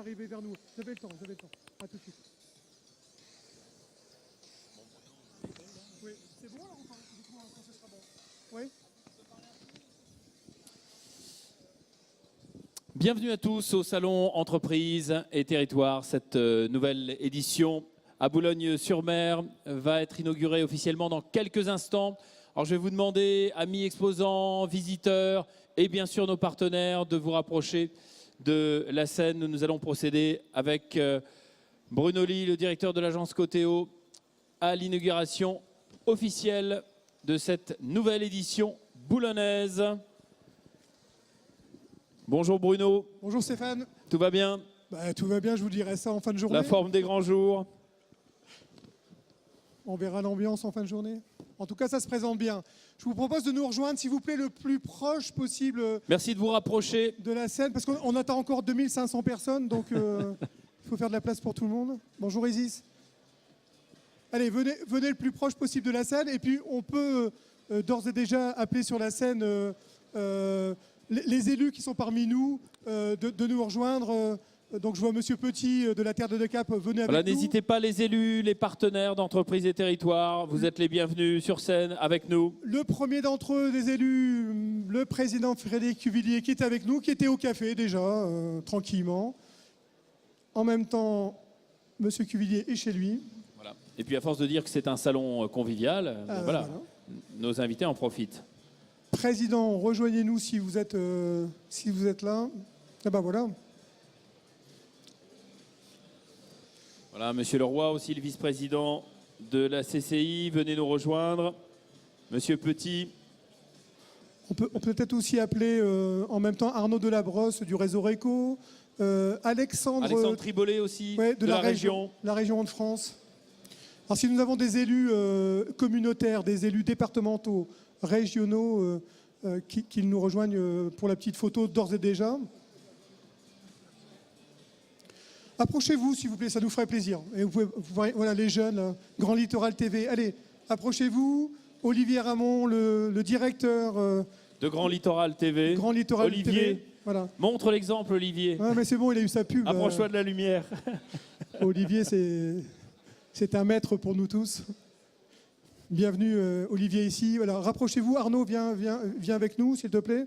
Arrivez vers nous. Vous avez le temps, vous avez le temps. À tout de suite. Oui, c'est bon alors ou pas? Dites-moi quand ce sera bon. Oui. Bienvenue à tous au Salon Entreprises et Territoires. Cette nouvelle édition à Boulogne-sur-Mer va être inaugurée officiellement dans quelques instants. Alors je vais vous demander, amis exposants, visiteurs et bien sûr nos partenaires, de vous rapprocher de la scène. Nous allons procéder avec Bruno Lee, le directeur de l'agence Coteo, à l'inauguration officielle de cette nouvelle édition boulonnaise. Bonjour Bruno. Bonjour Stéphane. Tout va bien? Tout va bien, je vous dirai ça en fin de journée. La forme des grands jours? On verra l'ambiance en fin de journée. En tout cas, ça se présente bien. Je vous propose de nous rejoindre, s'il vous plaît, le plus proche possible. Merci de vous rapprocher de la scène, parce qu'on attend encore 2500 personnes, donc il faut faire de la place pour tout le monde. Bonjour Isis. Allez, venez le plus proche possible de la scène, et puis on peut d'ores et déjà appeler sur la scène les élus qui sont parmi nous de nous rejoindre. Donc je vois Monsieur Petit de la Terre de Decap, venez avec nous. N'hésitez pas, les élus, les partenaires d'entreprises et territoires, vous êtes les bienvenus sur scène avec nous. Le premier d'entre eux, des élus, le président Frédéric Cuvillier, qui est avec nous, qui était au café déjà, tranquillement. En même temps, Monsieur Cuvillier est chez lui. Voilà. Et puis à force de dire que c'est un salon convivial, voilà, nos invités en profitent. Président, rejoignez-nous si vous êtes là. Ah ben voilà. Voilà, Monsieur Leroy, aussi le vice-président de la CCI, venez nous rejoindre. Monsieur Petit. On peut peut-être aussi appeler en même temps Arnaud Delabrosse du réseau RECO, Alexandre Tribolet aussi, ouais, de la région. La région de France. Alors si nous avons des élus communautaires, des élus départementaux, régionaux qui nous rejoignent pour la petite photo d'ores et déjà. Approchez-vous, s'il vous plaît, ça nous ferait plaisir. Et vous pouvez, voilà, les jeunes, Grand Littoral TV. Allez, approchez-vous. Olivier Ramon, le directeur de Grand Littoral TV. Grand Littoral Olivier, TV. Voilà. Montre l'exemple, Olivier. Ouais, mais c'est bon, il a eu sa pub. Approche-toi de la lumière. Olivier, c'est un maître pour nous tous. Bienvenue, Olivier, ici. Voilà, rapprochez-vous. Arnaud, viens avec nous, s'il te plaît.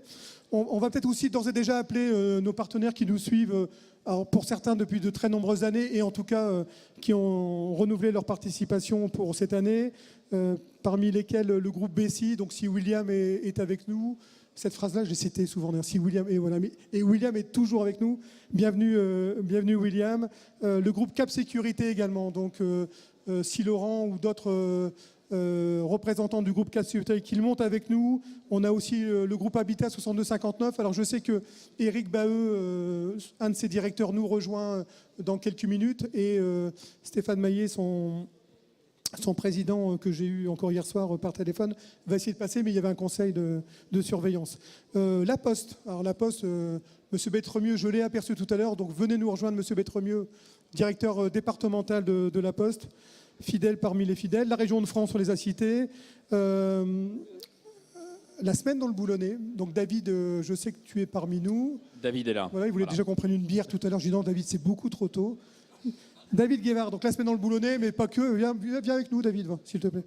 On va peut-être aussi d'ores et déjà appeler nos partenaires qui nous suivent, alors pour certains depuis de très nombreuses années, et en tout cas qui ont renouvelé leur participation pour cette année, parmi lesquels le groupe Bessie. Donc si William est avec nous, cette phrase-là, je l'ai citée souvent. Si William, et William est toujours avec nous. Bienvenue William. Le groupe Cap Sécurité également. Donc si Laurent ou d'autres représentants du groupe Cap Sécurité qui montent avec nous. On a aussi le groupe Habitat 6259. Alors je sais que Éric Baheux, un de ses directeurs, nous rejoint dans quelques minutes, et Stéphane Maillet, son président que j'ai eu encore hier soir par téléphone, va essayer de passer, mais il y avait un conseil de surveillance. La Poste. Alors la Poste, Monsieur Bétremieux, je l'ai aperçu tout à l'heure, donc venez nous rejoindre, Monsieur Bétremieux, directeur départemental de la Poste. Fidèle parmi les fidèles. La région de France, on les a cités. La semaine dans le Boulonnais. Donc David, je sais que tu es parmi nous. David est là. Voilà, il voulait déjà qu'on prenne une bière tout à l'heure. Je dis non, David, c'est beaucoup trop tôt. David Guévard, donc la semaine dans le Boulonnais, mais pas que. Viens avec nous, David, s'il te plaît.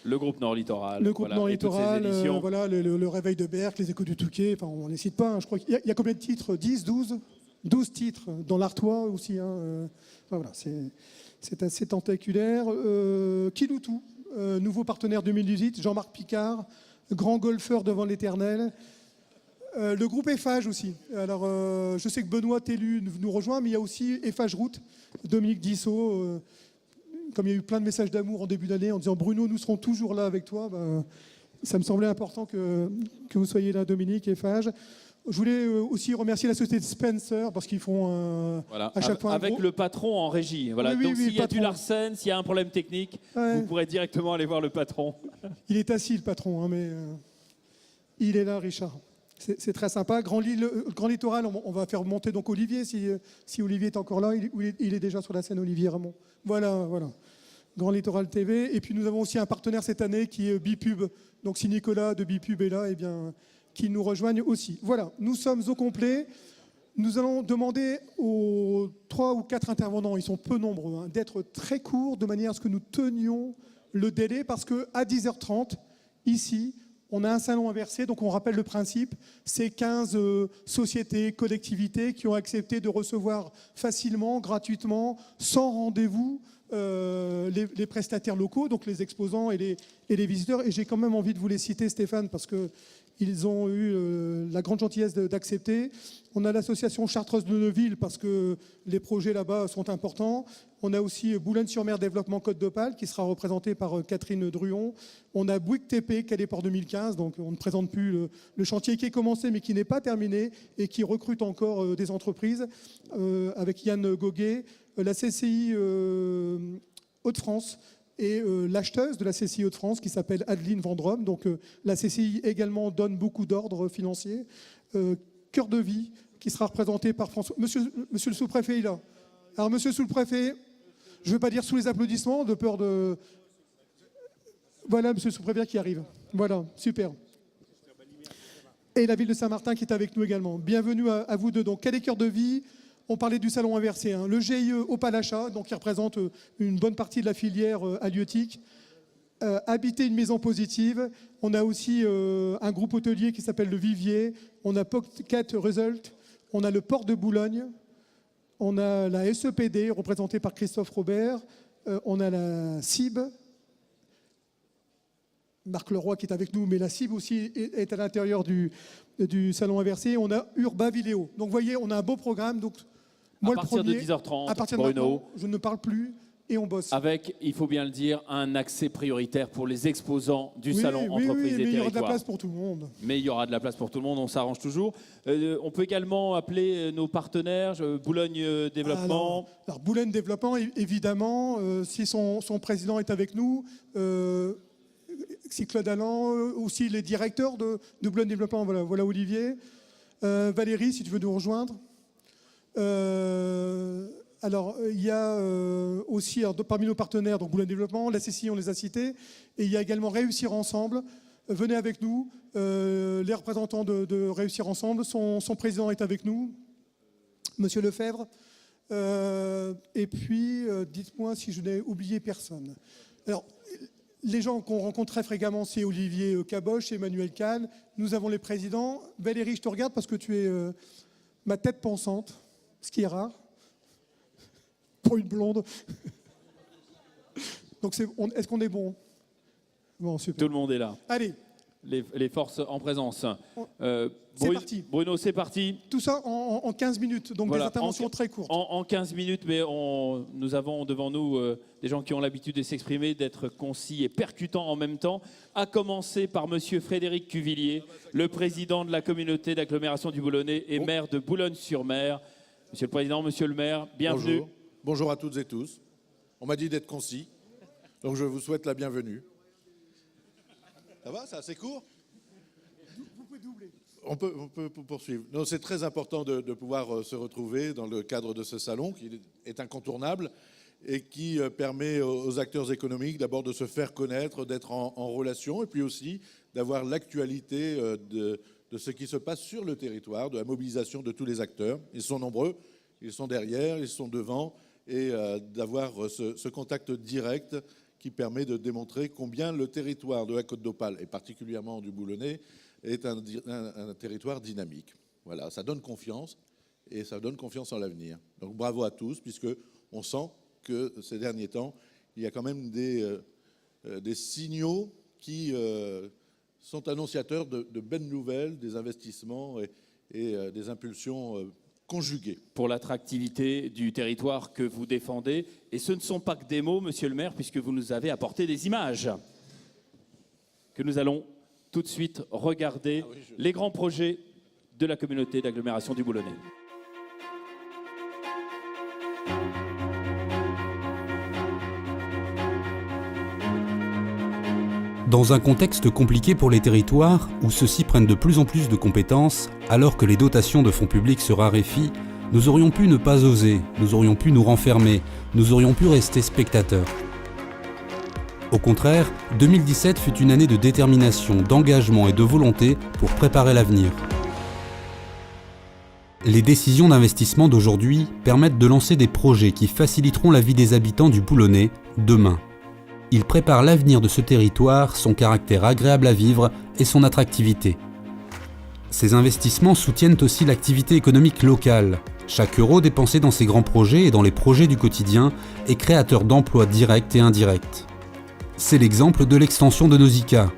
Le groupe Nord Littoral. Le groupe Nord Littoral, voilà, le réveil de Berck, les échos du Touquet. Enfin, on ne les cite pas. Hein, je crois qu'il y a combien de titres? 10, 12 titres dans l'Artois aussi. Hein, voilà, c'est assez tentaculaire. Kiloutou, nouveau partenaire 2018, Jean-Marc Picard, grand golfeur devant l'éternel. Le groupe Eiffage aussi. Alors, je sais que Benoît Tellu nous rejoint, mais il y a aussi Eiffage Route, Dominique Dissot. Comme il y a eu plein de messages d'amour en début d'année en disant Bruno, nous serons toujours là avec toi, ça me semblait important que vous soyez là, Dominique, Eiffage. Je voulais aussi remercier la société de Spencer parce qu'ils font voilà, à chaque fois avec le patron en régie. Voilà. Oui, donc s'il y a patron. du Larsen, s'il y a un problème technique, vous pourrez directement aller voir le patron. Il est assis le patron, hein, mais il est là, Richard. C'est très sympa. Grand Littoral, on va faire monter donc Olivier si Olivier est encore là. Il est déjà sur la scène, Olivier Ramon. Voilà. Grand Littoral TV. Et puis nous avons aussi un partenaire cette année qui est Bipub. Donc si Nicolas de Bipub est là, eh bien, qui nous rejoignent aussi. Voilà, nous sommes au complet. Nous allons demander aux 3 ou 4 intervenants, ils sont peu nombreux, hein, d'être très courts de manière à ce que nous tenions le délai, parce qu'à 10h30, ici, on a un salon inversé, donc on rappelle le principe, c'est 15 sociétés, collectivités qui ont accepté de recevoir facilement, gratuitement, sans rendez-vous, les prestataires locaux, donc les exposants et les visiteurs. Et j'ai quand même envie de vous les citer, Stéphane, parce qu'ils ont eu la grande gentillesse d'accepter. On a l'association Chartreuse de Neuville, parce que les projets là-bas sont importants. On a aussi Boulogne-sur-Mer Développement Côte d'Opale, qui sera représenté par Catherine Druon. On a Bouygues TP, Calais-Port 2015, donc on ne présente plus le chantier qui est commencé, mais qui n'est pas terminé, et qui recrute encore des entreprises, avec Yann Goguet, la CCI Hauts-de-France, et l'acheteuse de la CCI Hauts-de-France qui s'appelle Adeline Vendrome. Donc la CCI également donne beaucoup d'ordres financiers. Cœur de Vie qui sera représenté par François. Monsieur le sous-préfet est là. Alors monsieur le sous-préfet, je ne veux pas dire sous les applaudissements, de peur de... Voilà monsieur le sous-préfet qui arrive. Voilà, super. Et la ville de Saint-Martin qui est avec nous également. Bienvenue à vous deux. Donc quel est Cœur de Vie ? On parlait du salon inversé, hein. Le GIE Opal Achat, donc qui représente une bonne partie de la filière halieutique. Habiter une maison positive. On a aussi un groupe hôtelier qui s'appelle le Vivier. On a Pocket Result. On a le port de Boulogne. On a la SEPD, représentée par Christophe Robert. On a la CIB. Marc Leroy qui est avec nous, mais la CIB aussi est à l'intérieur du salon inversé. On a Urba Vidéo. Donc vous voyez, on a un beau programme. Donc, moi, à partir de 10h30, à partir de Bruno, maintenant, je ne parle plus et on bosse. avec, il faut bien le dire, un accès prioritaire pour les exposants du salon Entreprises et mais il y aura de la Territoires. place pour tout le monde. Mais il y aura de la place pour tout le monde, on s'arrange toujours. On peut également appeler nos partenaires, Boulogne Développement. Alors Boulogne Développement, évidemment, si son président est avec nous, si Claude Allan, aussi les directeurs de Boulogne Développement, voilà Olivier. Valérie, si tu veux nous rejoindre. Alors, il y a aussi, parmi nos partenaires, donc Boulogne Développement, la CCI, on les a cités, et il y a également Réussir Ensemble. Venez avec nous, les représentants de Réussir Ensemble. Son président est avec nous, Monsieur Lefebvre. Et puis, dites-moi si je n'ai oublié personne. Alors, les gens qu'on rencontre très fréquemment, c'est Olivier Caboche, Emmanuel Kahn. Nous avons les présidents. Valérie, je te regarde parce que tu es ma tête pensante, ce qui est rare pour une blonde. Donc, est-ce qu'on est bon? Bon, super. Tout le monde est là. Allez. Les forces en présence. C'est parti. Bruno, c'est parti. Tout ça en 15 minutes, donc voilà, des interventions très courtes. En 15 minutes, mais nous avons devant nous des gens qui ont l'habitude de s'exprimer, d'être concis et percutants en même temps, à commencer par Monsieur Frédéric Cuvillier, le président de la communauté d'agglomération du Boulonnais et maire de Boulogne-sur-Mer. Monsieur le Président, Monsieur le maire, bienvenue. Bonjour. Bonjour à toutes et tous. On m'a dit d'être concis, donc je vous souhaite la bienvenue. Ça va, c'est assez court? Vous pouvez doubler. On peut poursuivre. Non, c'est très important de pouvoir se retrouver dans le cadre de ce salon qui est incontournable et qui permet aux acteurs économiques d'abord de se faire connaître, d'être en relation et puis aussi d'avoir l'actualité de ce qui se passe sur le territoire, de la mobilisation de tous les acteurs. Ils sont nombreux, ils sont derrière, ils sont devant et d'avoir ce contact direct qui permet de démontrer combien le territoire de la Côte d'Opale, et particulièrement du Boulonnais, est un territoire dynamique. Voilà, ça donne confiance, et ça donne confiance en l'avenir. Donc bravo à tous, puisqu'on sent que ces derniers temps, il y a quand même des signaux qui sont annonciateurs de belles nouvelles, des investissements et des impulsions conjuguées. Pour l'attractivité du territoire que vous défendez. Et ce ne sont pas que des mots, monsieur le maire, puisque vous nous avez apporté des images que nous allons tout de suite regarder. Les grands projets de la communauté d'agglomération du Boulonnais. Dans un contexte compliqué pour les territoires, où ceux-ci prennent de plus en plus de compétences, alors que les dotations de fonds publics se raréfient, nous aurions pu ne pas oser, nous aurions pu nous renfermer, nous aurions pu rester spectateurs. Au contraire, 2017 fut une année de détermination, d'engagement et de volonté pour préparer l'avenir. Les décisions d'investissement d'aujourd'hui permettent de lancer des projets qui faciliteront la vie des habitants du Boulonnais demain. Ils préparent l'avenir de ce territoire, son caractère agréable à vivre et son attractivité. Ces investissements soutiennent aussi l'activité économique locale. Chaque euro dépensé dans ces grands projets et dans les projets du quotidien est créateur d'emplois directs et indirects. C'est l'exemple de l'extension de Nausicaa.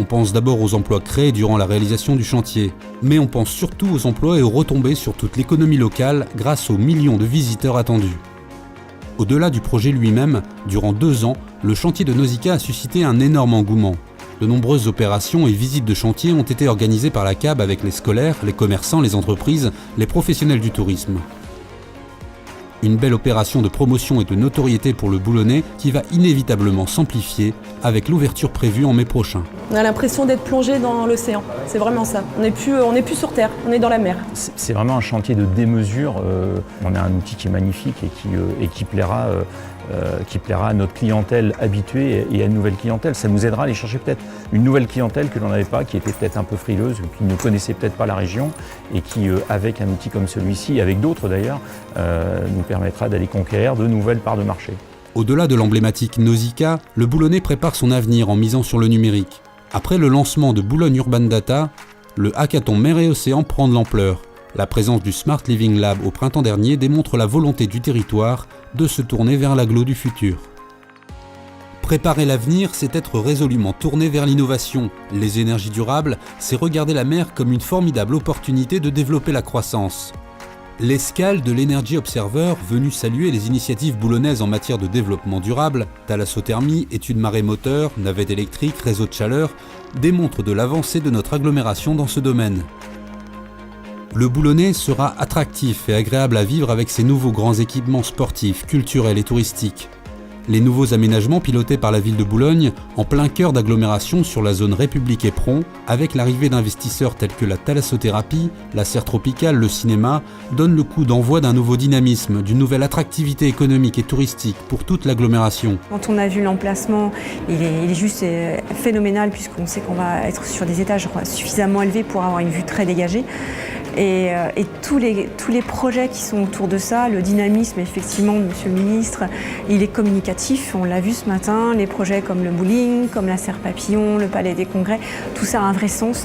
On pense d'abord aux emplois créés durant la réalisation du chantier, mais on pense surtout aux emplois et aux retombées sur toute l'économie locale grâce aux millions de visiteurs attendus. Au-delà du projet lui-même, durant 2 ans, le chantier de Nausicaa a suscité un énorme engouement. De nombreuses opérations et visites de chantier ont été organisées par la CAB avec les scolaires, les commerçants, les entreprises, les professionnels du tourisme. Une belle opération de promotion et de notoriété pour le Boulonnais qui va inévitablement s'amplifier avec l'ouverture prévue en mai prochain. On a l'impression d'être plongé dans l'océan, c'est vraiment ça. On n'est plus sur terre, on est dans la mer. C'est vraiment un chantier de démesure. On a un outil qui est magnifique et qui plaira à notre clientèle habituée et à une nouvelle clientèle. Ça nous aidera à aller chercher peut-être une nouvelle clientèle que l'on n'avait pas, qui était peut-être un peu frileuse, qui ne connaissait peut-être pas la région et qui, avec un outil comme celui-ci, et avec d'autres d'ailleurs, nous permettra d'aller conquérir de nouvelles parts de marché. Au-delà de l'emblématique Nausicaa, le Boulonnais prépare son avenir en misant sur le numérique. Après le lancement de Boulogne Urban Data, le hackathon Mer et Océan prend de l'ampleur. La présence du Smart Living Lab au printemps dernier démontre la volonté du territoire de se tourner vers l'agglo du futur. Préparer l'avenir, c'est être résolument tourné vers l'innovation. Les énergies durables, c'est regarder la mer comme une formidable opportunité de développer la croissance. L'escale de l'Energy Observer, venu saluer les initiatives boulonnaises en matière de développement durable, thalassothermie, études marémoteurs, navettes électriques, réseaux de chaleur, démontre de l'avancée de notre agglomération dans ce domaine. Le Boulonnais sera attractif et agréable à vivre avec ses nouveaux grands équipements sportifs, culturels et touristiques. Les nouveaux aménagements pilotés par la ville de Boulogne, en plein cœur d'agglomération sur la zone République Éperon, avec l'arrivée d'investisseurs tels que la thalassothérapie, la serre tropicale, le cinéma, donnent le coup d'envoi d'un nouveau dynamisme, d'une nouvelle attractivité économique et touristique pour toute l'agglomération. Quand on a vu l'emplacement, il est juste phénoménal puisqu'on sait qu'on va être sur des étages suffisamment élevés pour avoir une vue très dégagée. Et tous les projets qui sont autour de ça, le dynamisme, effectivement, Monsieur le Ministre, il est communicatif. On l'a vu ce matin, les projets comme le bowling, comme la serre papillon, le palais des congrès, tout ça a un vrai sens.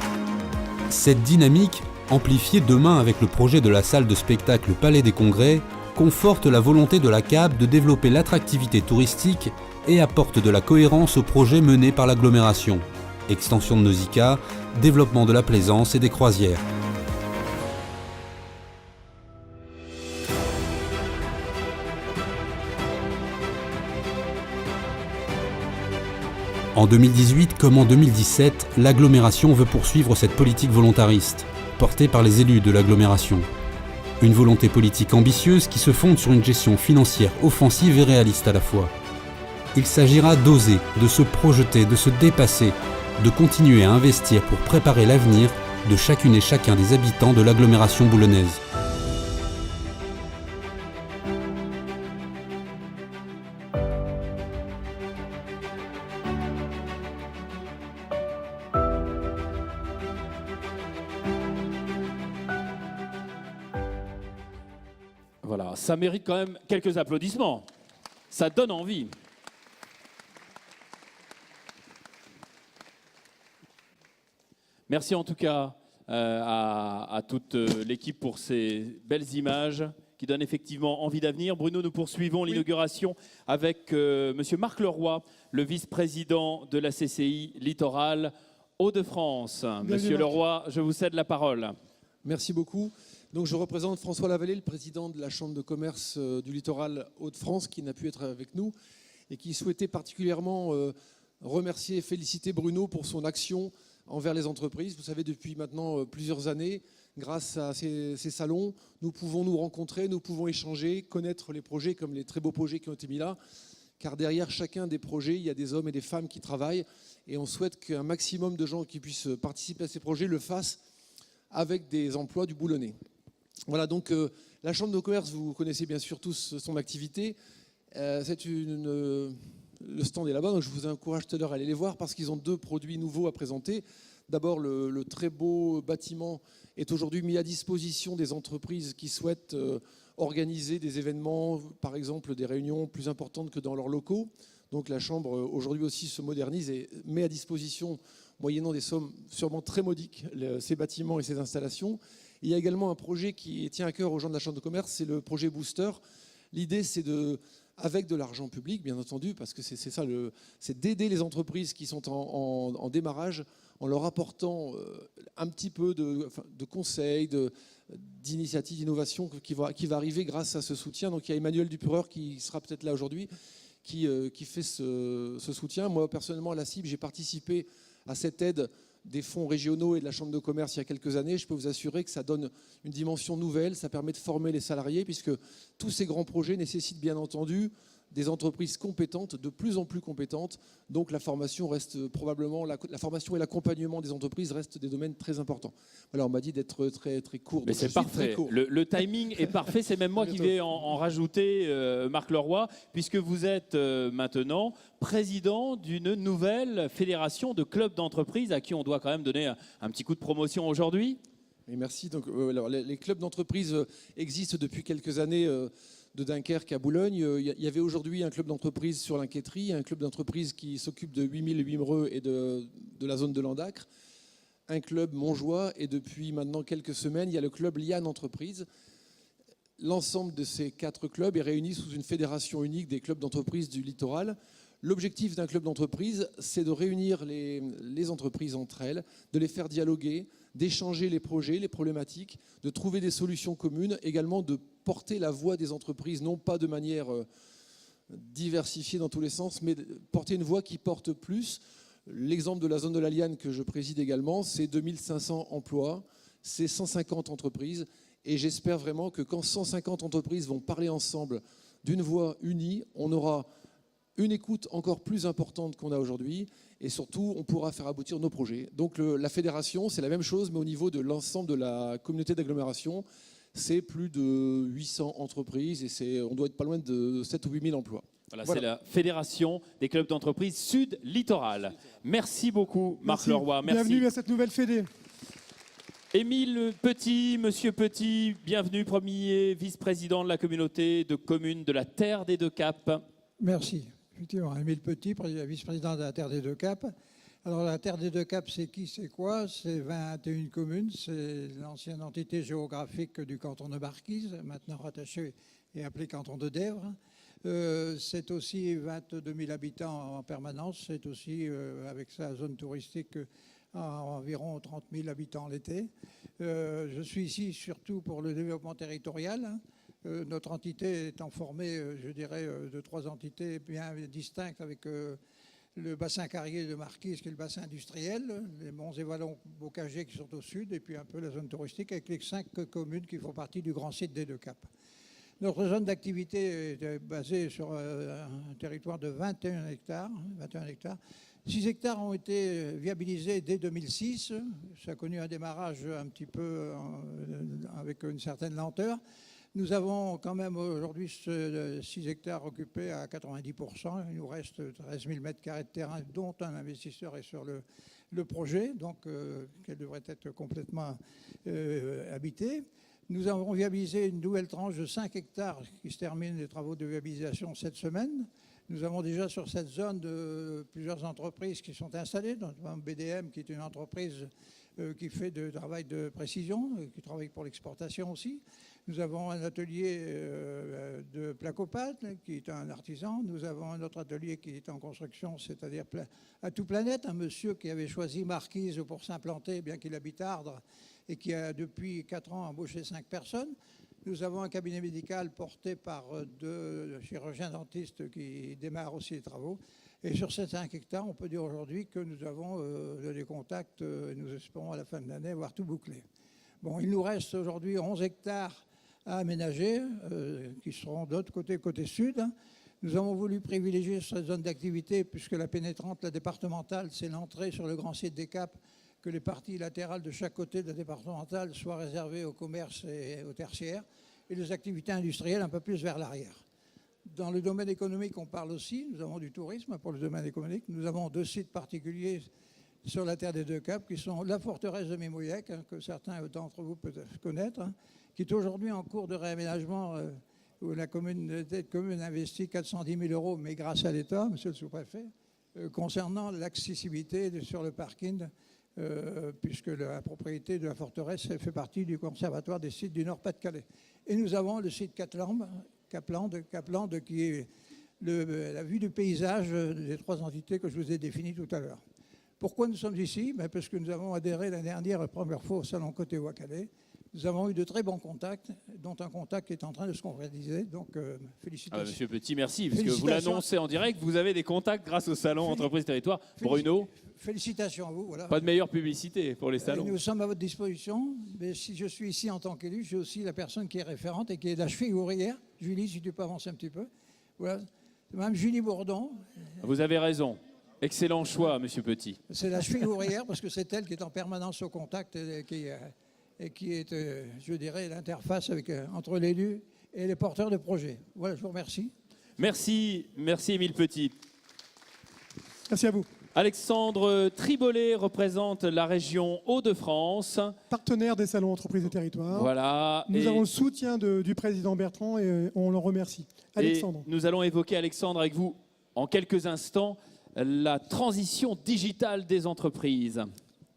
Cette dynamique, amplifiée demain avec le projet de la salle de spectacle Palais des Congrès, conforte la volonté de la CAB de développer l'attractivité touristique et apporte de la cohérence aux projets menés par l'agglomération. Extension de Nausicaa, développement de la plaisance et des croisières. En 2018 comme en 2017, l'agglomération veut poursuivre cette politique volontariste, portée par les élus de l'agglomération. Une volonté politique ambitieuse qui se fonde sur une gestion financière offensive et réaliste à la fois. Il s'agira d'oser, de se projeter, de se dépasser, de continuer à investir pour préparer l'avenir de chacune et chacun des habitants de l'agglomération boulonnaise. Voilà, ça mérite quand même quelques applaudissements. Ça donne envie. Merci en tout cas à toute l'équipe pour ces belles images qui donnent effectivement envie d'avenir. Bruno, nous poursuivons l'inauguration avec Monsieur Marc Leroy, le vice-président de la CCI Littoral Hauts-de-France. Monsieur Leroy, je vous cède la parole. Merci beaucoup. Donc, je représente François Lavallée, le président de la Chambre de commerce du littoral Hauts-de-France, qui n'a pu être avec nous et qui souhaitait particulièrement remercier et féliciter Bruno pour son action envers les entreprises. Vous savez, depuis maintenant plusieurs années, grâce à ces salons, nous pouvons nous rencontrer, nous pouvons échanger, connaître les projets comme les très beaux projets qui ont été mis là, car derrière chacun des projets, il y a des hommes et des femmes qui travaillent et on souhaite qu'un maximum de gens qui puissent participer à ces projets le fassent avec des emplois du Boulonnais. Voilà, donc la Chambre de commerce, vous connaissez bien sûr tous son activité. Le stand est là-bas, donc je vous encourage tout à l'heure à aller les voir parce qu'ils ont 2 produits nouveaux à présenter. D'abord, le très beau bâtiment est aujourd'hui mis à disposition des entreprises qui souhaitent organiser des événements, par exemple des réunions plus importantes que dans leurs locaux. Donc la Chambre aujourd'hui aussi se modernise et met à disposition, moyennant des sommes sûrement très modiques, ces bâtiments et ces installations. Il y a également un projet qui tient à cœur aux gens de la Chambre de commerce, c'est le projet Booster. L'idée, c'est avec de l'argent public, bien entendu, parce que c'est ça, c'est d'aider les entreprises qui sont en démarrage en leur apportant un petit peu de conseils, d'initiatives, d'innovation qui va arriver grâce à ce soutien. Donc il y a Emmanuel Dupureur qui sera peut-être là aujourd'hui, qui fait ce soutien. Moi, personnellement, à la CIB, j'ai participé à cette aide des fonds régionaux et de la Chambre de commerce il y a quelques années. Je peux vous assurer que ça donne une dimension nouvelle, ça permet de former les salariés, puisque tous ces grands projets nécessitent bien entendu des entreprises compétentes, de plus en plus compétentes. Donc la formation reste probablement, la formation et l'accompagnement des entreprises restent des domaines très importants. Voilà, on m'a dit d'être très, très court. Mais c'est parfait. Le timing est parfait. C'est même moi qui vais en rajouter, Marc Leroy, puisque vous êtes maintenant président d'une nouvelle fédération de clubs d'entreprise à qui on doit quand même donner un petit coup de promotion aujourd'hui. Et merci. Donc, alors, les clubs d'entreprise existent depuis quelques années de Dunkerque à Boulogne. Il y avait aujourd'hui un club d'entreprise sur l'Inquiétrie, un club d'entreprise qui s'occupe de 8008 Mreux et de la zone de Landacre, un club Montjoie, et depuis maintenant quelques semaines, il y a le club Liane Entreprise. L'ensemble de ces 4 clubs est réuni sous une fédération unique des clubs d'entreprise du littoral. L'objectif d'un club d'entreprise, c'est de réunir les entreprises entre elles, de les faire dialoguer, d'échanger les projets, les problématiques, de trouver des solutions communes, également de porter la voix des entreprises, non pas de manière diversifiée dans tous les sens, mais de porter une voix qui porte plus. L'exemple de la zone de la Liane que je préside également, c'est 2500 emplois, c'est 150 entreprises, et j'espère vraiment que quand 150 entreprises vont parler ensemble d'une voix unie, on aura une écoute encore plus importante qu'on a aujourd'hui, et surtout, on pourra faire aboutir nos projets. Donc la fédération, c'est la même chose, mais au niveau de l'ensemble de la communauté d'agglomération, c'est plus de 800 entreprises, et on doit être pas loin de 7 ou 8 000 emplois. Voilà. C'est la Fédération des clubs d'entreprise Sud Littoral. Merci beaucoup, Marc Leroy. Merci. Bienvenue à cette nouvelle fédé. Émile Petit, Monsieur Petit, bienvenue, premier vice-président de la communauté de communes de la Terre des Deux Caps. Merci. Effectivement, Émile Petit, vice-président de la Terre des Deux Caps. Alors la Terre des Deux Caps, c'est qui, c'est quoi? C'est 21 communes, c'est l'ancienne entité géographique du canton de Marquise, maintenant rattaché et appelé canton de Dèvres. C'est aussi 22 000 habitants en permanence, c'est aussi avec sa zone touristique à environ 30 000 habitants l'été. Je suis ici surtout pour le développement territorial. Notre entité étant formée, je dirais, de 3 entités bien distinctes avec le bassin carrier de Marquise, qui est le bassin industriel, les monts et vallons bocagers qui sont au sud, et puis un peu la zone touristique avec les 5 communes qui font partie du grand site des Deux Caps. Notre zone d'activité est basée sur un territoire de 21 hectares. 6 hectares ont été viabilisés dès 2006. Ça a connu un démarrage un petit peu avec une certaine lenteur. Nous avons quand même aujourd'hui 6 hectares occupés à 90%. Il nous reste 13 000 m² de terrain, dont un investisseur est sur le projet, donc qu'elle devrait être complètement habitée. Nous avons viabilisé une nouvelle tranche de 5 hectares qui se termine les travaux de viabilisation cette semaine. Nous avons déjà sur cette zone plusieurs entreprises qui sont installées, notamment BDM, qui est une entreprise qui fait du travail de précision, qui travaille pour l'exportation aussi. Nous avons un atelier de placopade, qui est un artisan. Nous avons un autre atelier qui est en construction, c'est-à-dire à tout planète, un monsieur qui avait choisi Marquise pour s'implanter, bien qu'il habite Ardres, et qui a depuis 4 ans embauché 5 personnes. Nous avons un cabinet médical porté par 2 chirurgiens dentistes qui démarrent aussi les travaux. Et sur ces 5 hectares, on peut dire aujourd'hui que nous avons des contacts, et nous espérons à la fin de l'année avoir tout bouclé. Bon, il nous reste aujourd'hui 11 hectares à aménager, qui seront de l'autre côté, côté sud. Nous avons voulu privilégier cette zone d'activité, puisque la pénétrante, la départementale, c'est l'entrée sur le grand site des Caps, que les parties latérales de chaque côté de la départementale soient réservées au commerce et au tertiaire, et les activités industrielles un peu plus vers l'arrière. Dans le domaine économique, on parle aussi, nous avons du tourisme pour le domaine économique. Nous avons 2 sites particuliers sur la terre des deux caps, qui sont la forteresse de Mimouillec, hein, que certains d'entre vous peuvent connaître, hein, qui est aujourd'hui en cours de réaménagement, où la commune investit 410 000 euros, mais grâce à l'État, monsieur le sous-préfet, concernant l'accessibilité sur le parking, puisque la propriété de la forteresse fait partie du conservatoire des sites du Nord-Pas-de-Calais. Et nous avons le site Caplande, qui est la vue du paysage des trois entités que je vous ai définies tout à l'heure. Pourquoi nous sommes ici? Parce que nous avons adhéré l'année dernière, la première fois, au salon Côté Ouakhalé. Nous avons eu de très bons contacts, dont un contact qui est en train de se concrétiser. Donc, félicitations. Monsieur Petit, merci, parce que vous l'annoncez en direct. Vous avez des contacts grâce au salon Entreprise Territoire. Bruno, félicitations à vous. Voilà. pas de meilleure publicité pour les salons. Nous sommes à votre disposition. Mais si je suis ici en tant qu'élu, je suis aussi la personne qui est référente et qui est la cheville ouvrière. Julie, si tu peux avancer un petit peu. Voilà. Même Julie Bourdon. Vous avez raison. Excellent choix, monsieur Petit. C'est la cheville ouvrière parce que c'est elle qui est en permanence au contact et qui est, je dirais, l'interface entre l'élu et les porteurs de projets. Voilà, je vous remercie. Merci Émile Petit. Merci à vous. Alexandre Tribolet représente la région Hauts-de-France. Partenaire des salons Entreprises et Territoires. Voilà. Nous avons le soutien du président Bertrand et on l'en remercie. Alexandre. Et nous allons évoquer, Alexandre, avec vous en quelques instants, la transition digitale des entreprises.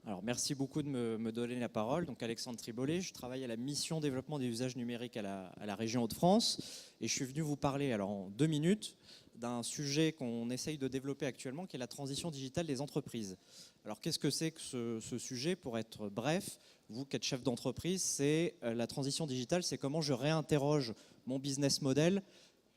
Alors, merci beaucoup de me donner la parole. Donc, Alexandre Tribolet, je travaille à la mission développement des usages numériques à la région Hauts-de-France. Et je suis venu vous parler, alors en 2 minutes, d'un sujet qu'on essaye de développer actuellement, qui est la transition digitale des entreprises. Alors, qu'est-ce que c'est que ce sujet? Pour être bref, vous qui êtes chef d'entreprise, c'est la transition digitale, c'est comment je réinterroge mon business model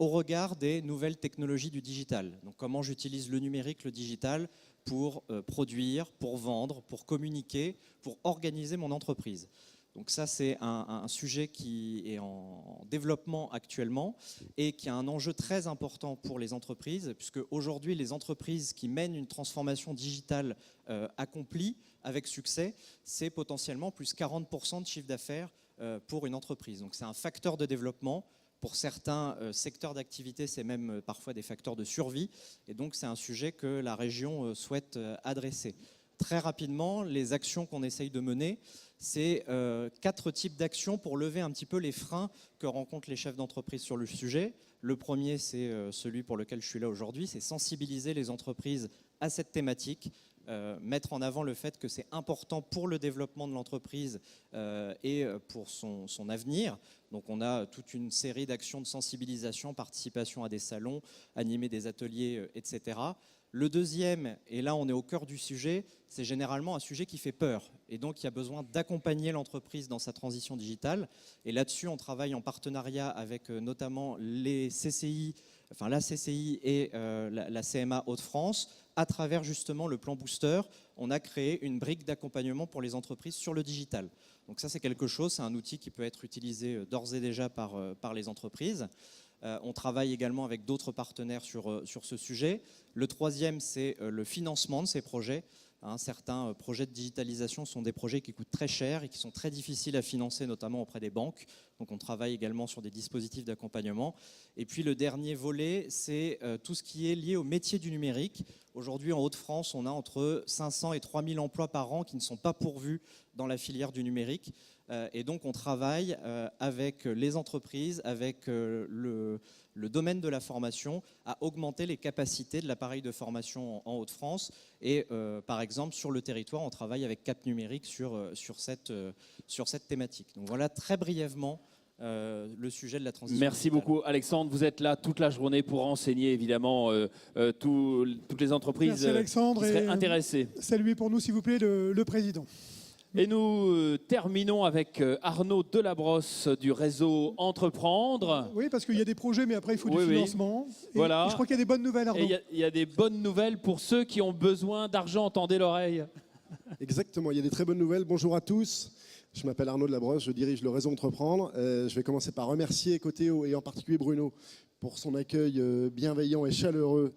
au regard des nouvelles technologies du digital. Donc, comment j'utilise le numérique, le digital, pour produire, pour vendre, pour communiquer, pour organiser mon entreprise. Donc ça, c'est un sujet qui est en développement actuellement et qui a un enjeu très important pour les entreprises, puisque aujourd'hui, les entreprises qui mènent une transformation digitale accomplie avec succès, c'est potentiellement plus 40% de chiffre d'affaires pour une entreprise. Donc c'est un facteur de développement. Pour certains secteurs d'activité, c'est même parfois des facteurs de survie. Et donc, c'est un sujet que la région souhaite adresser. Très rapidement, les actions qu'on essaye de mener, c'est 4 types d'actions pour lever un petit peu les freins que rencontrent les chefs d'entreprise sur le sujet. Le premier, c'est celui pour lequel je suis là aujourd'hui, c'est sensibiliser les entreprises à cette thématique. Mettre en avant le fait que c'est important pour le développement de l'entreprise et pour son avenir. Donc on a toute une série d'actions de sensibilisation, participation à des salons, animer des ateliers, etc. Le deuxième, et là on est au cœur du sujet, c'est généralement un sujet qui fait peur. Et donc il y a besoin d'accompagner l'entreprise dans sa transition digitale. Et là-dessus, on travaille en partenariat avec notamment les CCI, enfin la CCI et la CMA Hauts-de-France. À travers justement le plan Booster, on a créé une brique d'accompagnement pour les entreprises sur le digital. Donc ça, c'est quelque chose, c'est un outil qui peut être utilisé d'ores et déjà par les entreprises. On travaille également avec d'autres partenaires sur ce sujet. Le troisième, c'est le financement de ces projets. Certains projets de digitalisation sont des projets qui coûtent très cher et qui sont très difficiles à financer, notamment auprès des banques. Donc on travaille également sur des dispositifs d'accompagnement. Et puis le dernier volet, c'est tout ce qui est lié au métier du numérique. Aujourd'hui, en Hauts-de-France, on a entre 500 et 3000 emplois par an qui ne sont pas pourvus dans la filière du numérique. Et donc on travaille avec les entreprises, avec le domaine de la formation, à augmenter les capacités de l'appareil de formation en Hauts-de-France. Et par exemple, sur le territoire, on travaille avec Cap Numérique sur cette thématique. Donc voilà très brièvement le sujet de la transition. Merci digitale. beaucoup Alexandre, vous êtes là toute la journée pour renseigner évidemment toutes les entreprises Merci Alexandre qui seraient et intéressées. saluez pour nous s'il vous plaît le président. Et nous terminons avec Arnaud Delabrosse du réseau Entreprendre. Oui, parce qu'il y a des projets, mais après il faut Oui, du oui. financement. Et, Voilà. et je crois qu'il y a des bonnes nouvelles, Arnaud. Et il y a des bonnes nouvelles pour ceux qui ont besoin d'argent. Tendez l'oreille. Exactement, il y a des très bonnes nouvelles. Bonjour à tous. Je m'appelle Arnaud Delabrosse, je dirige le réseau Entreprendre. Je vais commencer par remercier Coteo et en particulier Bruno pour son accueil bienveillant et chaleureux,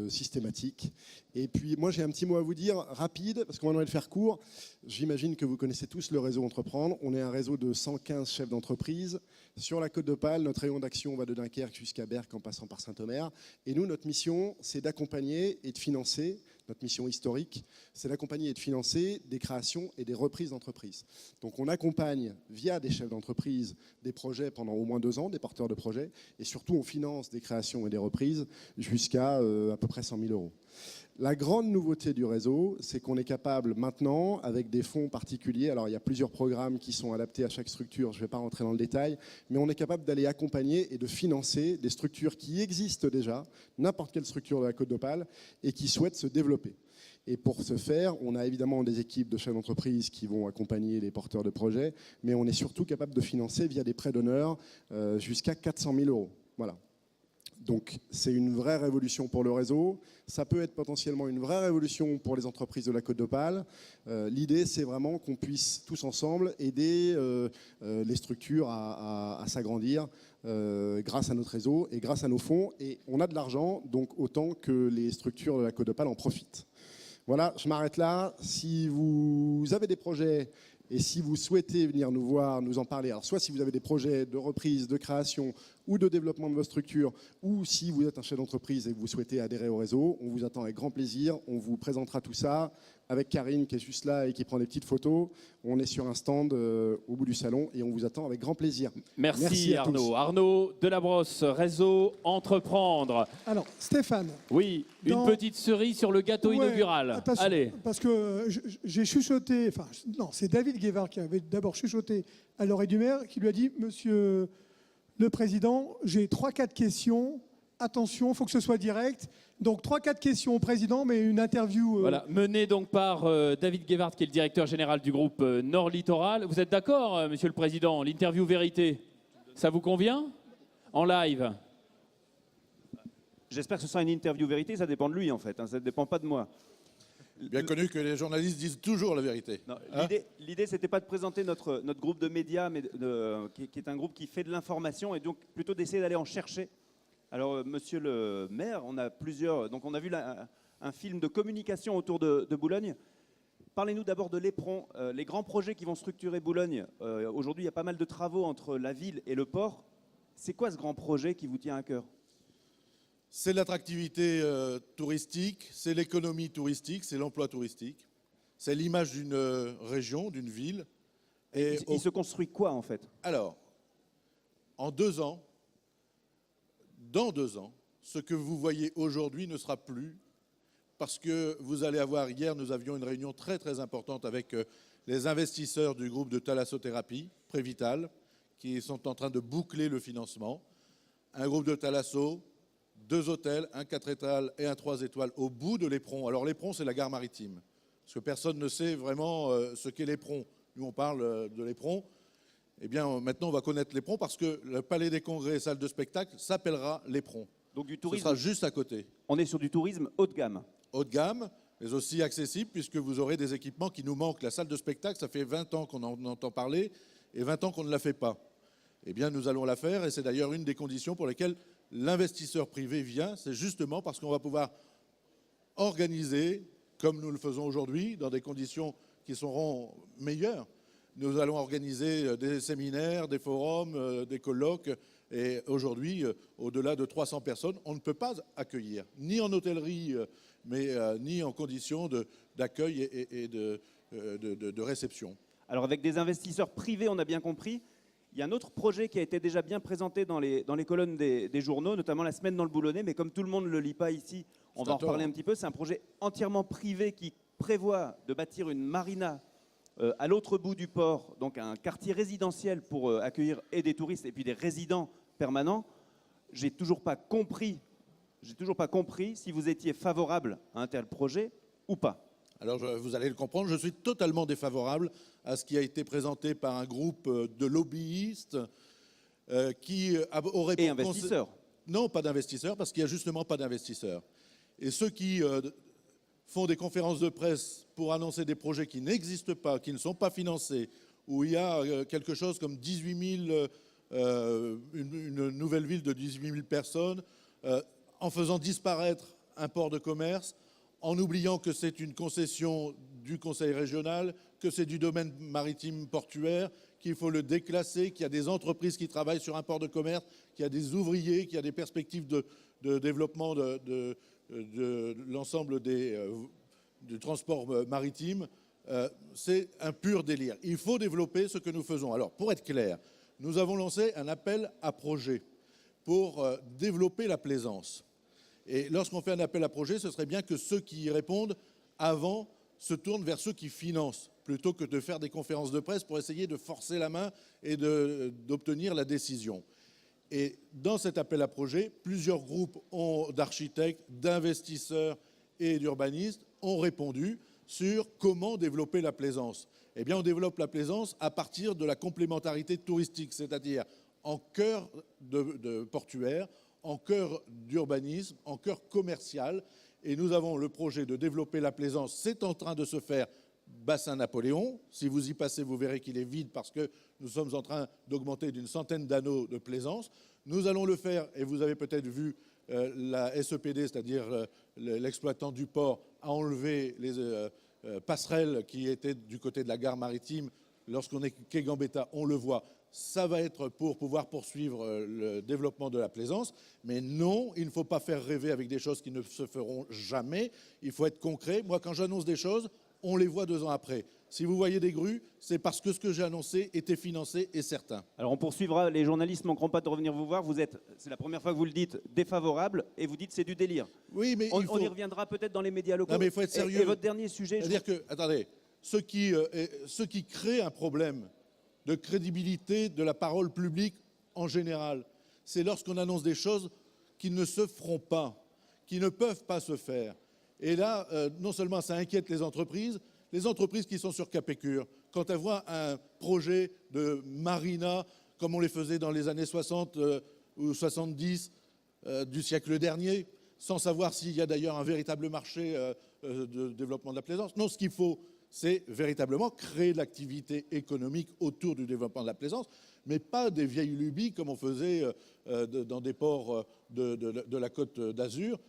systématique. Et puis moi j'ai un petit mot à vous dire, rapide, parce qu'on va en le faire court. J'imagine que vous connaissez tous le réseau Entreprendre. On est un réseau de 115 chefs d'entreprise. Sur la Côte d'Opale, notre rayon d'action va de Dunkerque jusqu'à Berck en passant par Saint-Omer. Et nous, notre mission, c'est d'accompagner et de financer notre mission historique, c'est d'accompagner et de financer des créations et des reprises d'entreprises. Donc on accompagne via des chefs d'entreprise des projets pendant au moins 2 ans, des porteurs de projets, et surtout on finance des créations et des reprises jusqu'à à peu près 100 000 euros. La grande nouveauté du réseau, c'est qu'on est capable maintenant, avec des fonds particuliers, alors il y a plusieurs programmes qui sont adaptés à chaque structure, je ne vais pas rentrer dans le détail, mais on est capable d'aller accompagner et de financer des structures qui existent déjà, n'importe quelle structure de la Côte d'Opale, et qui souhaitent se développer. Et pour ce faire, on a évidemment des équipes de chefs d'entreprise qui vont accompagner les porteurs de projets, mais on est surtout capable de financer via des prêts d'honneur jusqu'à 400 000 euros. Voilà. Donc c'est une vraie révolution pour le réseau. Ça peut être potentiellement une vraie révolution pour les entreprises de la Côte d'Opale. L'idée, c'est vraiment qu'on puisse tous ensemble aider les structures à s'agrandir grâce à notre réseau et grâce à nos fonds. Et on a de l'argent, donc autant que les structures de la Côte d'Opale en profitent. Voilà, je m'arrête là. Si vous avez des projets et si vous souhaitez venir nous voir, nous en parler, alors soit si vous avez des projets de reprise, de création ou de développement de votre structure, ou si vous êtes un chef d'entreprise et que vous souhaitez adhérer au réseau, on vous attend avec grand plaisir. On vous présentera tout ça avec Karine qui est juste là et qui prend des petites photos. On est sur un stand au bout du salon et on vous attend avec grand plaisir. Merci à Arnaud. tous. Arnaud Delabrosse, réseau Entreprendre. Alors, Stéphane. Oui, Dans- une petite cerise sur le gâteau Ouais, inaugural. attention, Allez. Parce que j'ai chuchoté, enfin, non, c'est David Guévard qui avait d'abord chuchoté à l'oreille du maire, qui lui a dit, Monsieur le Président, j'ai 3-4 questions. Attention, il faut que ce soit direct. Donc 3-4 questions au Président, mais une interview... Voilà, mené donc par David Guévard, qui est le directeur général du groupe Nord Littoral. Vous êtes d'accord, Monsieur le Président? L'interview vérité, ça vous convient? En live? J'espère que ce sera une interview vérité, ça dépend de lui en fait, hein, ça ne dépend pas de moi. Bien connu que les journalistes disent toujours la vérité. Non, Hein? l'idée, c'était pas de présenter notre groupe de médias, mais qui est un groupe qui fait de l'information et donc plutôt d'essayer d'aller en chercher. Alors, monsieur le maire, on a plusieurs. Donc, on a vu un film de communication autour de Boulogne. Parlez-nous d'abord de l'Éperon, les grands projets qui vont structurer Boulogne. Aujourd'hui, il y a pas mal de travaux entre la ville et le port. C'est quoi ce grand projet qui vous tient à cœur? C'est l'attractivité touristique, c'est l'économie touristique, c'est l'emploi touristique, c'est l'image d'une région, d'une ville. Et il se construit quoi en fait? Alors, en 2 ans, dans 2 ans, ce que vous voyez aujourd'hui ne sera plus, parce que vous allez avoir, hier nous avions une réunion très très importante avec les investisseurs du groupe de thalassothérapie, Prévital, qui sont en train de boucler le financement. Un groupe de thalasso, 2 hôtels, un 4 étoiles et un 3 étoiles au bout de l'Éperon. Alors l'Éperon, c'est la gare maritime, parce que personne ne sait vraiment ce qu'est l'Éperon. Nous, on parle de l'Éperon. Eh bien, maintenant, on va connaître l'Éperon parce que le Palais des Congrès et salle de spectacle s'appellera l'Éperon. Donc du Ce tourisme. sera juste à côté. On est sur du tourisme haut de gamme. Haut de gamme, mais aussi accessible, puisque vous aurez des équipements qui nous manquent. La salle de spectacle, ça fait 20 ans qu'on en entend parler et 20 ans qu'on ne la fait pas. Eh bien, nous allons la faire, et c'est d'ailleurs une des conditions pour lesquelles l'investisseur privé vient. C'est justement parce qu'on va pouvoir organiser, comme nous le faisons aujourd'hui, dans des conditions qui seront meilleures. Nous allons organiser des séminaires, des forums, des colloques. Et aujourd'hui, au-delà de 300 personnes, on ne peut pas accueillir, ni en hôtellerie, mais ni en conditions d'accueil et de réception. Alors avec des investisseurs privés, on a bien compris. Il y a un autre projet qui a été déjà bien présenté dans les colonnes des journaux, notamment la semaine dans le Boulonnais, mais comme tout le monde ne le lit pas ici, on va en reparler un petit peu. C'est un projet entièrement privé qui prévoit de bâtir une marina à l'autre bout du port, donc un quartier résidentiel pour accueillir et des touristes et puis des résidents permanents. J'ai toujours pas compris si vous étiez favorable à un tel projet ou pas. Alors, vous allez le comprendre, je suis totalement défavorable à ce qui a été présenté par un groupe de lobbyistes qui aurait... Et investisseurs. Non, pas d'investisseurs, parce qu'il n'y a justement pas d'investisseurs. Et ceux qui font des conférences de presse pour annoncer des projets qui n'existent pas, qui ne sont pas financés, où il y a quelque chose comme 18 000, une nouvelle ville de 18 000 personnes, en faisant disparaître un port de commerce, en oubliant que c'est une concession du Conseil régional, que c'est du domaine maritime portuaire, qu'il faut le déclasser, qu'il y a des entreprises qui travaillent sur un port de commerce, qu'il y a des ouvriers, qu'il y a des perspectives de développement de l'ensemble des du transport maritime, c'est un pur délire. Il faut développer ce que nous faisons. Alors, pour être clair, nous avons lancé un appel à projet pour développer la plaisance. Et lorsqu'on fait un appel à projet, ce serait bien que ceux qui y répondent avant se tournent vers ceux qui financent, plutôt que de faire des conférences de presse pour essayer de forcer la main et d'obtenir la décision. Et dans cet appel à projet, plusieurs groupes d'architectes, d'investisseurs et d'urbanistes ont répondu sur comment développer la plaisance. Eh bien, on développe la plaisance à partir de la complémentarité touristique, c'est-à-dire en cœur de portuaire, en cœur d'urbanisme, en cœur commercial. Et nous avons le projet de développer la plaisance. C'est en train de se faire bassin Napoléon. Si vous y passez, vous verrez qu'il est vide parce que nous sommes en train d'augmenter d'une centaine d'anneaux de plaisance. Nous allons le faire, et vous avez peut-être vu la SEPD, c'est-à-dire l'exploitant du port, a enlevé les passerelles qui étaient du côté de la gare maritime. Lorsqu'on est quai Gambetta, on le voit. Ça va être pour pouvoir poursuivre le développement de la plaisance. Mais non, il ne faut pas faire rêver avec des choses qui ne se feront jamais. Il faut être concret. Moi, quand j'annonce des choses, on les voit 2 ans après. Si vous voyez des grues, c'est parce que ce que j'ai annoncé était financé et certain. Alors on poursuivra, les journalistes ne manqueront pas de revenir vous voir. C'est la première fois que vous le dites, défavorable, et vous dites c'est du délire. Oui, mais on y reviendra peut-être dans les médias locaux. Non, mais il faut être sérieux. Et votre dernier sujet... C'est-à-dire que, attendez, ceux qui créent un problème de crédibilité de la parole publique en général, c'est lorsqu'on annonce des choses qui ne se feront pas, qui ne peuvent pas se faire. Et là, non seulement ça inquiète les entreprises qui sont sur Capécure, quand elles voient un projet de marina, comme on les faisait dans les années 60 ou 70 du siècle dernier, sans savoir s'il y a d'ailleurs un véritable marché de développement de la plaisance. Non, ce qu'il faut, c'est véritablement créer de l'activité économique autour du développement de la plaisance, mais pas des vieilles lubies comme on faisait dans des ports de la Côte d'Azur,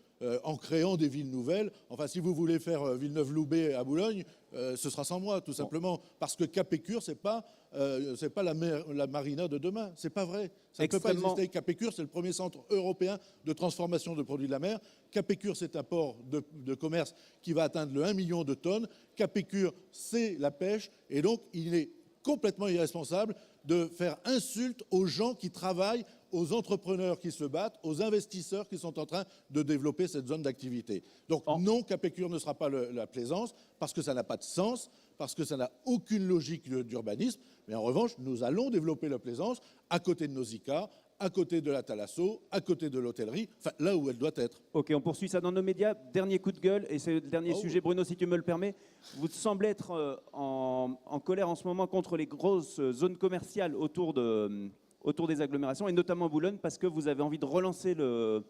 en créant des villes nouvelles. Enfin, si vous voulez faire Villeneuve-Loubet à Boulogne, ce sera sans moi, tout simplement. Parce que Capécure, c'est pas la marina de demain. C'est pas vrai. Ça ne peut pas exister. Capécure, c'est le premier centre européen de transformation de produits de la mer. Capécure, c'est un port de commerce qui va atteindre le 1 million de tonnes. Capécure, c'est la pêche. Et donc, il est complètement irresponsable de faire insulte aux gens qui travaillent, aux entrepreneurs qui se battent, aux investisseurs qui sont en train de développer cette zone d'activité. Donc non, Capécure ne sera pas la plaisance, parce que ça n'a pas de sens, parce que ça n'a aucune logique d'urbanisme. Mais en revanche, nous allons développer la plaisance à côté de nos ICA, à côté de la Thalasso, à côté de l'hôtellerie, enfin là où elle doit être. Ok, on poursuit ça dans nos médias. Dernier coup de gueule, et c'est le dernier sujet, Bruno, si tu me le permets. Vous semblez être en colère en ce moment contre les grosses zones commerciales autour des agglomérations, et notamment Boulogne, parce que vous avez envie de relancer le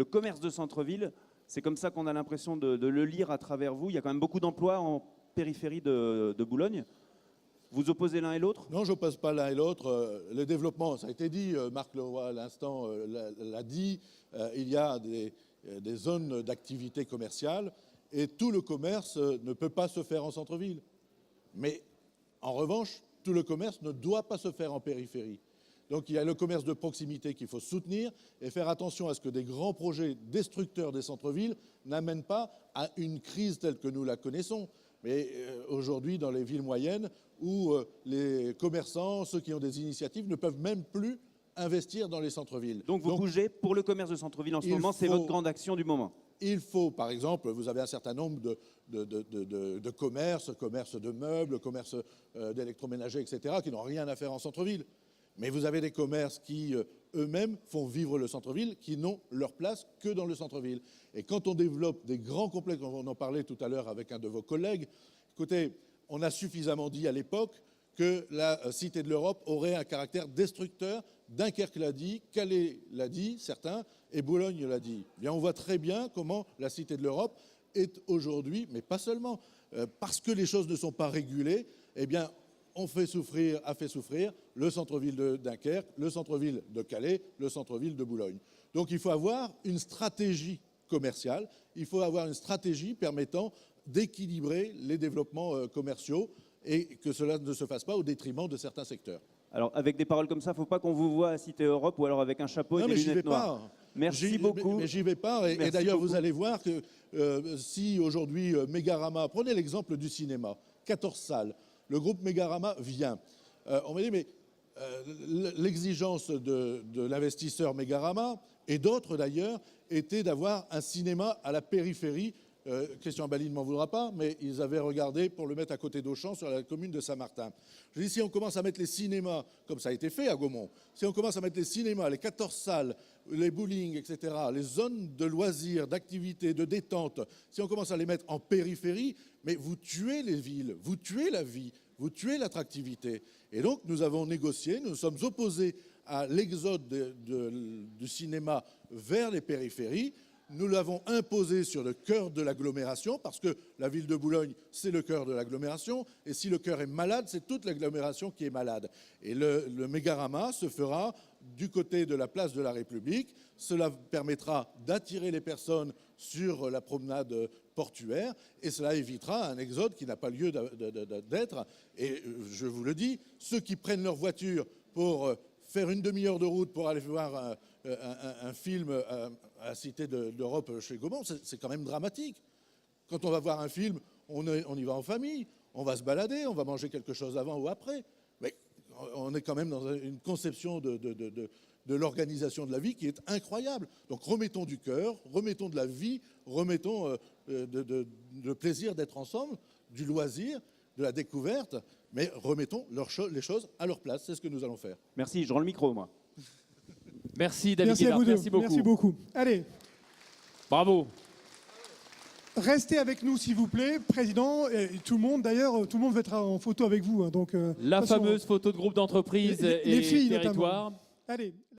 commerce de centre-ville. C'est comme ça qu'on a l'impression de le lire à travers vous. Il y a quand même beaucoup d'emplois en périphérie de Boulogne. Vous opposez l'un et l'autre? Non, je n'oppose pas l'un et l'autre. Le développement, ça a été dit, Marc Leroy à l'instant l'a dit, il y a des zones d'activité commerciale et tout le commerce ne peut pas se faire en centre-ville. Mais en revanche, tout le commerce ne doit pas se faire en périphérie. Donc il y a le commerce de proximité qu'il faut soutenir et faire attention à ce que des grands projets destructeurs des centres-villes n'amènent pas à une crise telle que nous la connaissons. Mais aujourd'hui, dans les villes moyennes, où les commerçants, ceux qui ont des initiatives, ne peuvent même plus investir dans les centres-villes. Donc vous bougez pour le commerce de centre-ville en ce moment, c'est votre grande action du moment. Il faut, par exemple, vous avez un certain nombre de commerces de meubles, commerces d'électroménager, etc., qui n'ont rien à faire en centre-ville. Mais vous avez des commerces qui, eux-mêmes, font vivre le centre-ville, qui n'ont leur place que dans le centre-ville. Et quand on développe des grands complexes, on en parlait tout à l'heure avec un de vos collègues, écoutez, on a suffisamment dit à l'époque que la Cité de l'Europe aurait un caractère destructeur. Dunkerque l'a dit, Calais l'a dit, certains, et Boulogne l'a dit. Eh bien, on voit très bien comment la Cité de l'Europe est aujourd'hui, mais pas seulement, parce que les choses ne sont pas régulées, eh bien, a fait souffrir le centre-ville de Dunkerque, le centre-ville de Calais, le centre-ville de Boulogne. Donc il faut avoir une stratégie commerciale, il faut avoir une stratégie permettant d'équilibrer les développements commerciaux et que cela ne se fasse pas au détriment de certains secteurs. Alors avec des paroles comme ça, il ne faut pas qu'on vous voie à Cité Europe ou alors avec un chapeau et des lunettes noires. Merci beaucoup. Mais j'y vais pas. Et Merci d'ailleurs, beaucoup. vous allez voir que si aujourd'hui Mégarama, prenez l'exemple du cinéma, 14 salles, le groupe Mégarama vient. On va dire, mais l'exigence de l'investisseur Mégarama et d'autres d'ailleurs était d'avoir un cinéma à la périphérie. Christian Bali ne m'en voudra pas, mais ils avaient regardé pour le mettre à côté d'Auchan sur la commune de Saint-Martin. Je dis, si on commence à mettre les cinémas, comme ça a été fait à Gaumont, si on commence à mettre les cinémas, les 14 salles, les bowling, etc., les zones de loisirs, d'activités, de détente, si on commence à les mettre en périphérie, mais vous tuez les villes, vous tuez la vie, vous tuez l'attractivité. Et donc, nous avons négocié, nous nous sommes opposés à l'exode du cinéma vers les périphéries. Nous l'avons imposé sur le cœur de l'agglomération, parce que la ville de Boulogne, c'est le cœur de l'agglomération, et si le cœur est malade, c'est toute l'agglomération qui est malade. Et le Mégarama se fera du côté de la place de la République. Cela permettra d'attirer les personnes sur la promenade portuaire, et cela évitera un exode qui n'a pas lieu d'être. Et je vous le dis, ceux qui prennent leur voiture pour faire une demi-heure de route pour aller voir un film à la Cité d'Europe chez Gaumont, c'est quand même dramatique. Quand on va voir un film, on y va en famille, on va se balader, on va manger quelque chose avant ou après. Mais on est quand même dans une conception de l'organisation de la vie qui est incroyable. Donc remettons du cœur, remettons de la vie, remettons le plaisir d'être ensemble, du loisir, de la découverte, mais remettons les choses à leur place. C'est ce que nous allons faire. Merci, je rends le micro, moi. Merci David Merci à Guébert, vous deux. merci beaucoup. Merci beaucoup. Allez, Bravo. restez avec nous s'il vous plaît, Président, et tout le monde d'ailleurs, tout le monde va être en photo avec vous. Hein, donc, La de toute façon, fameuse photo de groupe d'entreprise les et filles, territoire. notamment. Allez.